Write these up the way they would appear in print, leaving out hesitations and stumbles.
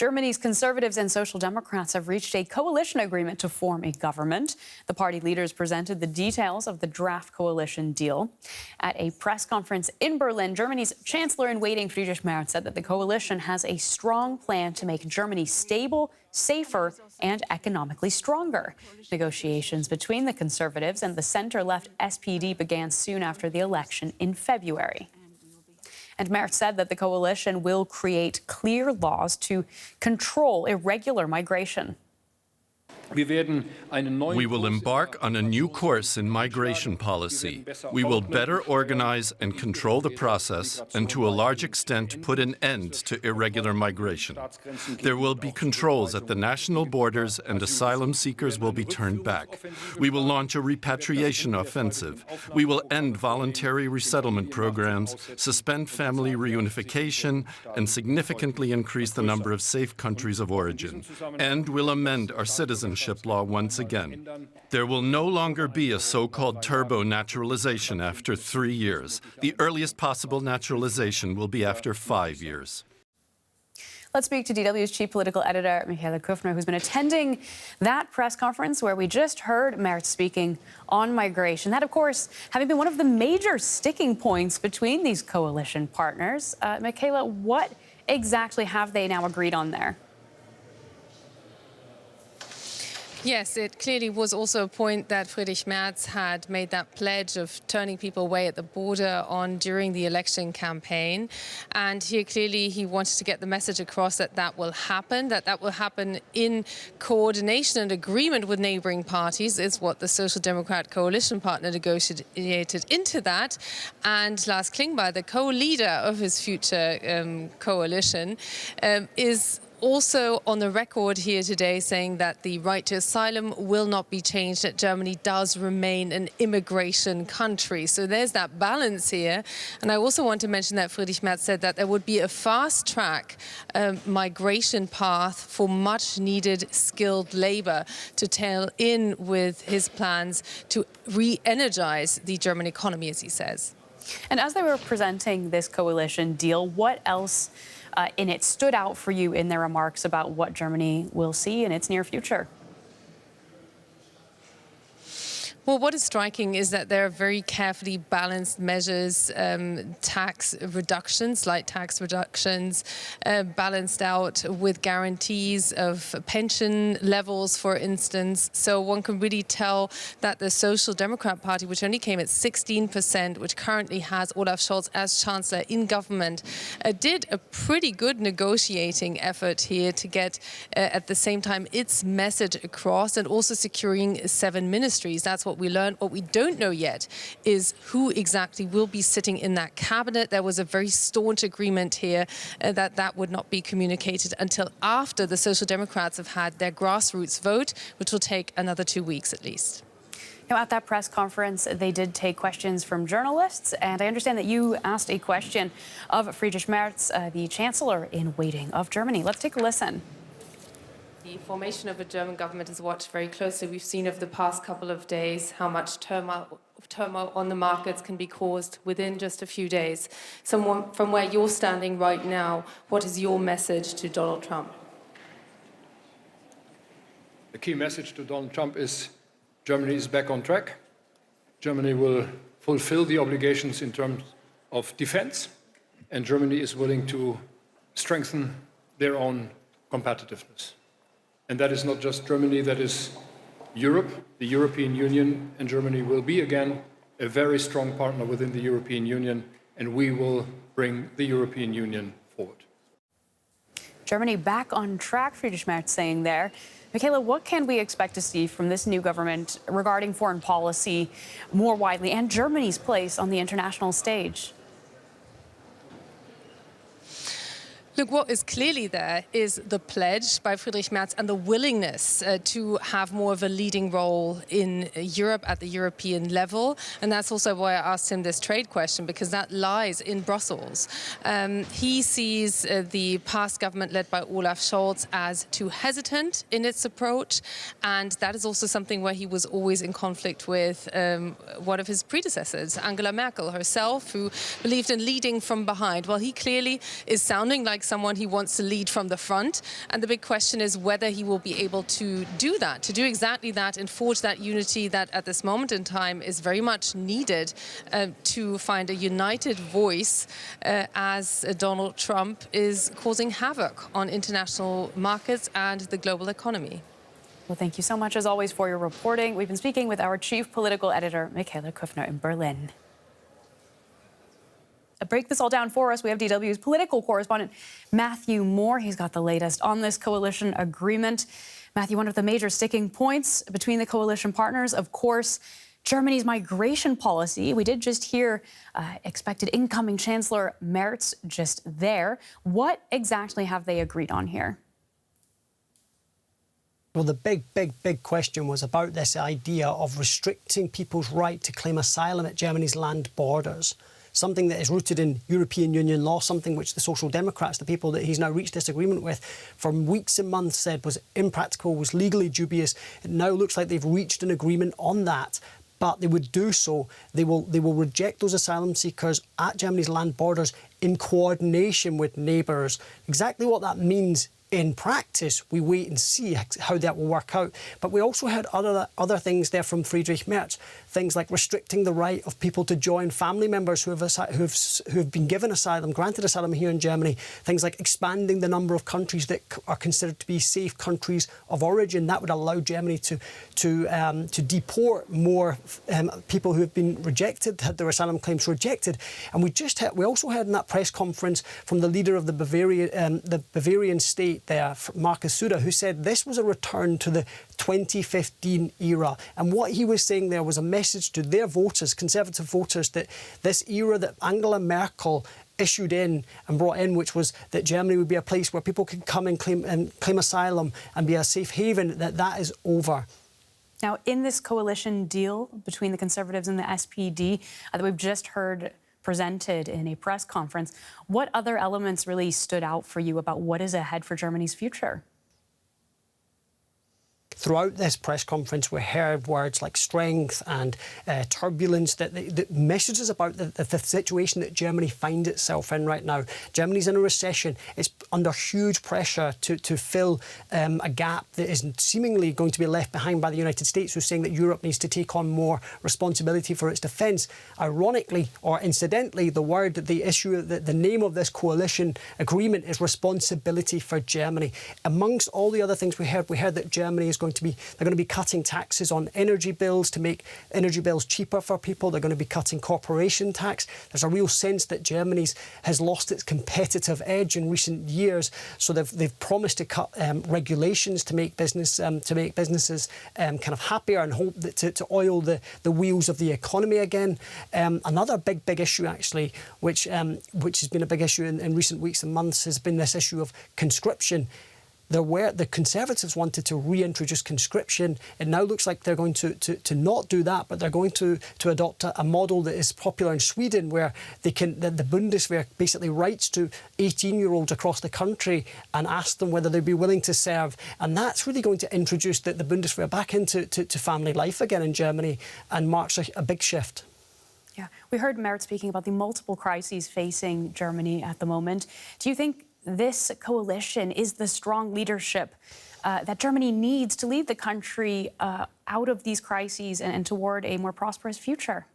Germany's Conservatives and Social Democrats have reached a coalition agreement to form a government. The party leaders presented the details of the draft coalition deal. At a press conference in Berlin, Germany's Chancellor-in-waiting Friedrich Merz said that the coalition has a strong plan to make Germany stable, safer, and economically stronger. Negotiations between the Conservatives and the center-left SPD began soon after the election in February. And Merz said that the coalition will create clear laws to control irregular migration. We will embark on a new course in migration policy. We will better organize and control the process and to a large extent put an end to irregular migration. There will be controls at the national borders and asylum seekers will be turned back. We will launch a repatriation offensive. We will end voluntary resettlement programs, suspend family reunification, and significantly increase the number of safe countries of origin. And we'll amend our citizenship law once again. There will no longer be a so-called turbo naturalization after 3 years. The earliest possible naturalization will be after 5 years. Let's speak to DW's chief political editor, Michaela Küfner, who's been attending that press conference where we just heard Merz speaking on migration. That, of course, having been one of the major sticking points between these coalition partners. Michaela, what exactly have they now agreed on there? Yes, it clearly was also a point that Friedrich Merz had made that pledge of turning people away at the border on during the election campaign. And here clearly he wanted to get the message across that that will happen in coordination and agreement with neighboring parties is what the Social Democrat coalition partner negotiated into that. And Lars Klingbeil, the co-leader of his future coalition, is also on the record here today saying that the right to asylum will not be changed, that Germany does remain an immigration country. So there's that balance here. And I also want to mention that Friedrich Merz said that there would be a fast-track migration path for much-needed skilled labor to tail in with his plans to re-energize the German economy, as he says. And as they were presenting this coalition deal, what else in it stood out for you in their remarks about what Germany will see in its near future? Well, what is striking is that there are very carefully balanced measures, tax reductions, light tax reductions, balanced out with guarantees of pension levels, for instance. So one can really tell that the Social Democrat Party, which only came at 16%, which currently has Olaf Scholz as Chancellor in government, did a pretty good negotiating effort here to get, at the same time, its message across and also securing 7 ministries. That's what we learned. What we don't know yet is who exactly will be sitting in that cabinet. There was a very staunch agreement here that would not be communicated until after the Social Democrats have had their grassroots vote, which will take another 2 weeks at least. Now, at that press conference, they did take questions from journalists, and I understand that you asked a question of Friedrich Merz, the Chancellor-in-waiting of Germany. Let's take a listen. The formation of a German government is watched very closely. We've seen over the past couple of days how much turmoil on the markets can be caused within just a few days. Someone from where you're standing right now, what is your message to Donald Trump? The key message to Donald Trump is Germany is back on track. Germany will fulfill the obligations in terms of defense, and Germany is willing to strengthen their own competitiveness. And that is not just Germany, that is Europe, the European Union, and Germany will be again a very strong partner within the European Union, and we will bring the European Union forward. Germany back on track, Friedrich Merz saying there. Michaela, what can we expect to see from this new government regarding foreign policy more widely and Germany's place on the international stage? Look, what is clearly there is the pledge by Friedrich Merz and the willingness to have more of a leading role in Europe at the European level. And that's also why I asked him this trade question, because that lies in Brussels. He sees the past government led by Olaf Scholz as too hesitant in its approach. And that is also something where he was always in conflict with one of his predecessors, Angela Merkel herself, who believed in leading from behind. Well, he clearly is sounding like like someone who wants to lead from the front. And the big question is whether he will be able to do that, to do exactly that and forge that unity that at this moment in time is very much needed to find a united voice as Donald Trump is causing havoc on international markets and the global economy. Well, thank you so much, as always, for your reporting. We've been speaking with our chief political editor, Michaela Küfner, in Berlin. To break this all down for us, we have DW's political correspondent, Matthew Moore. He's got the latest on this coalition agreement. Matthew, one of the major sticking points between the coalition partners, of course, Germany's migration policy. We did just hear expected incoming Chancellor Merz just there. What exactly have they agreed on here? Well, the big question was about this idea of restricting people's right to claim asylum at Germany's land borders, something that is rooted in European Union law, something which the Social Democrats, the people that he's now reached this agreement with, for weeks and months said was impractical, was legally dubious. It now looks like they've reached an agreement on that. But they would do so, they will reject those asylum seekers at Germany's land borders in coordination with neighbours. Exactly what that means in practice, we wait and see how that will work out. But we also heard other things there from Friedrich Merz, things like restricting the right of people to join family members who have been given asylum, granted asylum here in Germany, things like expanding the number of countries that are considered to be safe countries of origin. That would allow Germany to deport more people who have been rejected, had their asylum claims rejected. And we also heard in that press conference from the leader of the Bavarian state there, Markus Söder, who said this was a return to the 2015 era. And what he was saying there was a message to their voters, Conservative voters, that this era that Angela Merkel issued in and brought in, which was that Germany would be a place where people could come and claim asylum and be a safe haven, that is over. Now, in this coalition deal between the Conservatives and the SPD that we've just heard presented in a press conference, what other elements really stood out for you about what is ahead for Germany's future? Throughout this press conference, we heard words like strength and turbulence, that messages about the situation that Germany finds itself in right now. Germany's in a recession. It's under huge pressure to fill a gap that is seemingly going to be left behind by the United States, who's saying that Europe needs to take on more responsibility for its defence. Ironically, or incidentally, the name of this coalition agreement is responsibility for Germany. Amongst all the other things we heard that Germany is going to be cutting taxes on energy bills to make energy bills cheaper for people. They're going to be cutting corporation tax. There's a real sense that Germany has lost its competitive edge in recent years. So they've promised to cut regulations to make businesses kind of happier and hope that to oil the wheels of the economy again. Another big issue actually, which has been a big issue in recent weeks and months, has been this issue of conscription. The Conservatives wanted to reintroduce conscription. It now looks like they're going to not do that, but they're going to adopt a model that is popular in Sweden, where the Bundeswehr basically writes to 18-year-olds across the country and asks them whether they'd be willing to serve. And that's really going to introduce the Bundeswehr back into family life again in Germany and marks a big shift. Yeah, we heard Merz speaking about the multiple crises facing Germany at the moment. Do you think this coalition is the strong leadership that Germany needs to lead the country out of these crises and toward a more prosperous future?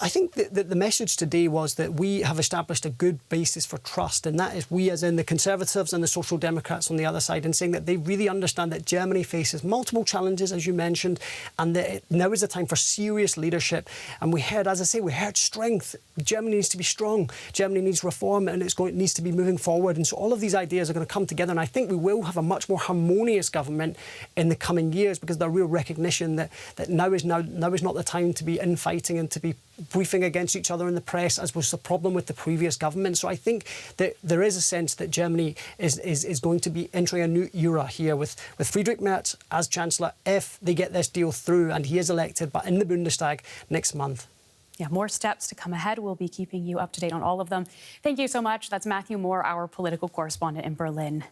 I think that the message today was that we have established a good basis for trust, and that is we, as in the Conservatives and the Social Democrats on the other side, and saying that they really understand that Germany faces multiple challenges, as you mentioned, and that now is the time for serious leadership. And we heard, as I say, we heard strength. Germany needs to be strong. Germany needs reform, and it needs to be moving forward. And so all of these ideas are going to come together, and I think we will have a much more harmonious government in the coming years, because there's a real recognition that now is not the time to be infighting and to be briefing against each other in the press, as was the problem with the previous government. So I think that there is a sense that Germany is going to be entering a new era here with Friedrich Merz as Chancellor, if they get this deal through and he is elected, but in the Bundestag next month. Yeah, more steps to come ahead. We'll be keeping you up to date on all of them. Thank you so much. That's Matthew Moore, our political correspondent in Berlin.